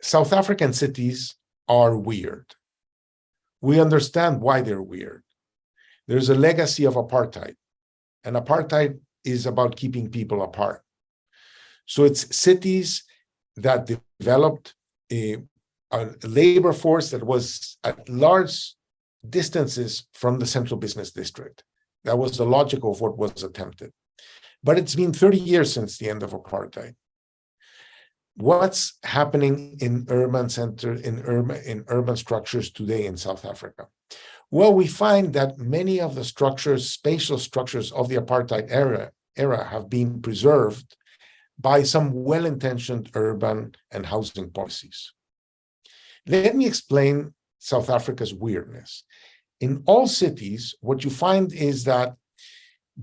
South African cities are weird. We understand why they're weird. There's a legacy of apartheid, and apartheid is about keeping people apart. So it's cities that developed a labor force that was at large distances from the central business district. That was the logic of what was attempted. But it's been 30 years since the end of apartheid. What's happening in urban structures today in South Africa? Well, we find that many of the structures, spatial structures of the apartheid era have been preserved by some well-intentioned urban and housing policies. Let me explain South Africa's weirdness. In all cities, what you find is that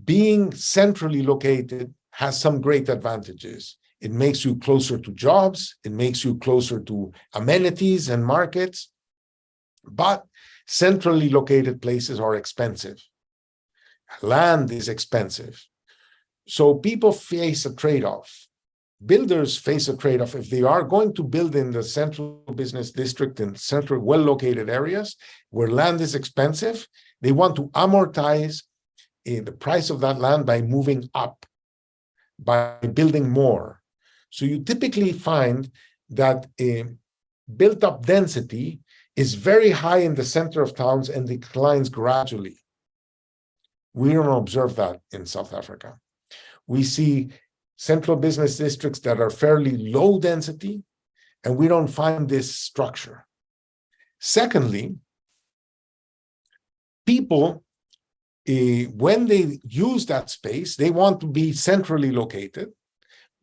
being centrally located has some great advantages. It makes you closer to jobs, it makes you closer to amenities and markets, but centrally located places are expensive. Land is expensive. So people face a trade-off. Builders face a trade-off. If they are going to build in the central business district in central, well-located areas where land is expensive, they want to amortize the price of that land by moving up, by building more. So you typically find that a built-up density is very high in the center of towns and declines gradually. We don't observe that in South Africa. We see central business districts that are fairly low density, and we don't find this structure. Secondly, people, when they use that space, they want to be centrally located,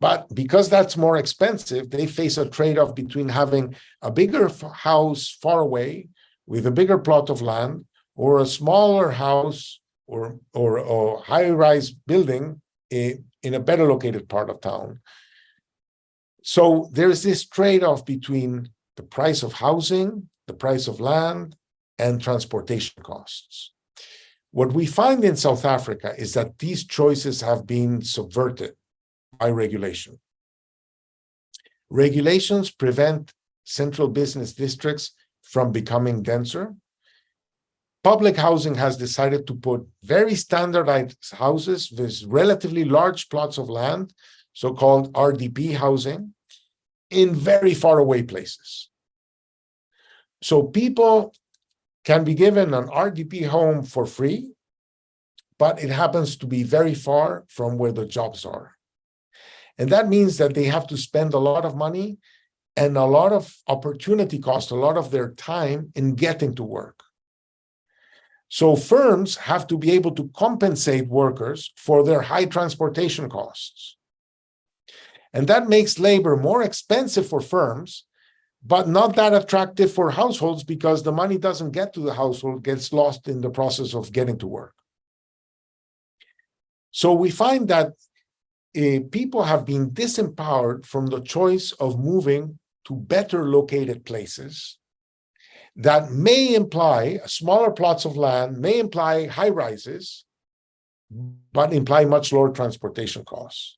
but because that's more expensive, they face a trade-off between having a bigger house far away with a bigger plot of land, or a smaller house or a high-rise building in a better located part of town. So there's this trade-off between the price of housing, the price of land, and transportation costs. What we find in South Africa is that these choices have been subverted by regulation. Regulations prevent central business districts from becoming denser. Public housing has decided to put very standardized houses with relatively large plots of land, so-called RDP housing, in very far away places. So people can be given an RDP home for free, but it happens to be very far from where the jobs are. And that means that they have to spend a lot of money and a lot of opportunity cost, a lot of their time in getting to work. So firms have to be able to compensate workers for their high transportation costs. And that makes labor more expensive for firms, but not that attractive for households because the money doesn't get to the household, gets lost in the process of getting to work. So we find that people have been disempowered from the choice of moving to better located places that may imply smaller plots of land, may imply high rises, but imply much lower transportation costs.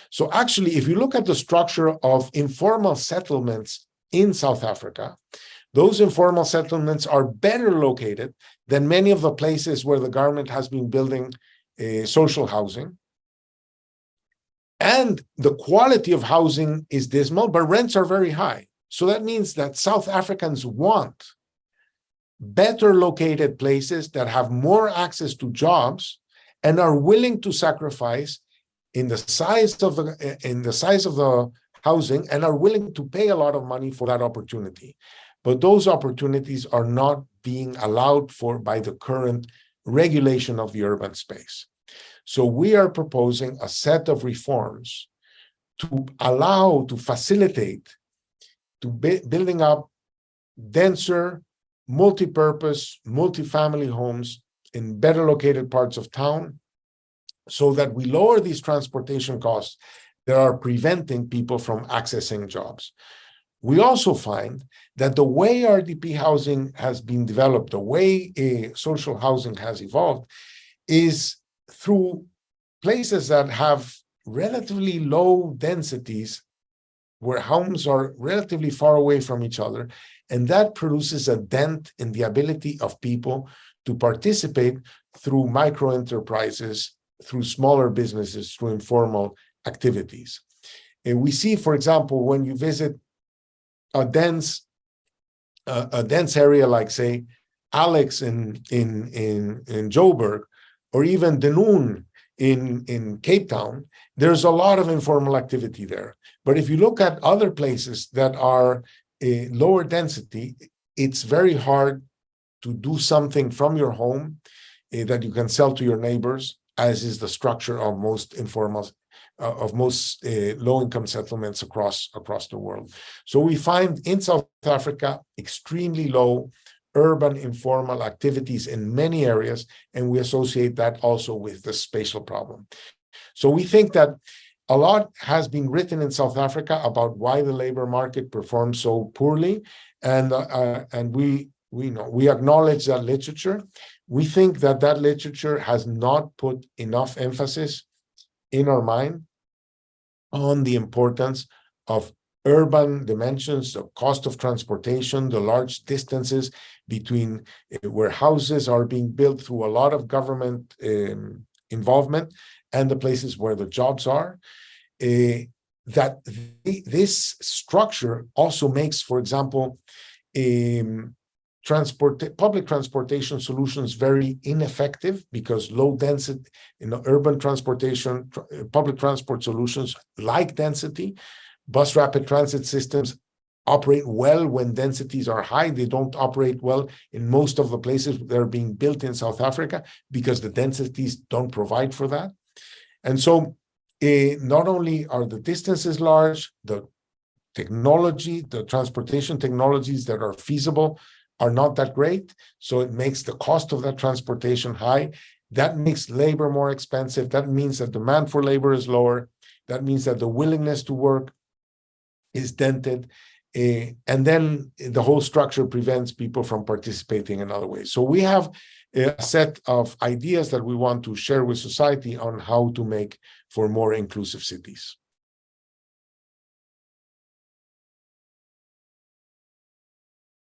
So actually, if you look at the structure of informal settlements in South Africa, those informal settlements are better located than many of the places where the government has been building social housing. And the quality of housing is dismal, but rents are very high. So that means that South Africans want better located places that have more access to jobs and are willing to sacrifice in the size of the housing and are willing to pay a lot of money for that opportunity. But those opportunities are not being allowed for by the current regulation of the urban space. So we are proposing a set of reforms to facilitate building up denser, multi-purpose, multi-family homes in better located parts of town so that we lower these transportation costs that are preventing people from accessing jobs. We also find that the way RDP housing has been developed, the way social housing has evolved, is through places that have relatively low densities where homes are relatively far away from each other, and that produces a dent in the ability of people to participate through micro enterprises, through smaller businesses, through informal activities. And we see, for example, when you visit a dense area like, say, Alex in Joburg, or even Denoon in Cape Town, there's a lot of informal activity there. But if you look at other places that are lower density, it's very hard to do something from your home that you can sell to your neighbors, as is the structure of most informal, of most low-income settlements across the world. So we find in South Africa extremely low urban informal activities in many areas, and we associate that also with the spatial problem. So we think that a lot has been written in South Africa about why the labor market performs so poorly, and we acknowledge that literature. We think that that literature has not put enough emphasis in our mind on the importance of urban dimensions, the cost of transportation, the large distances between where houses are being built through a lot of government involvement and the places where the jobs are. That this structure also makes, for example, public transportation solutions very ineffective, because low density urban transportation, public transport solutions like density, bus rapid transit systems operate well when densities are high. They don't operate well in most of the places that are being built in South Africa because the densities don't provide for that. And so not only are the distances large, the technology, the transportation technologies that are feasible are not that great. So it makes the cost of that transportation high. That makes labor more expensive. That means that demand for labor is lower. That means that the willingness to work is dented. And then the whole structure prevents people from participating in other ways. So we have a set of ideas that we want to share with society on how to make for more inclusive cities.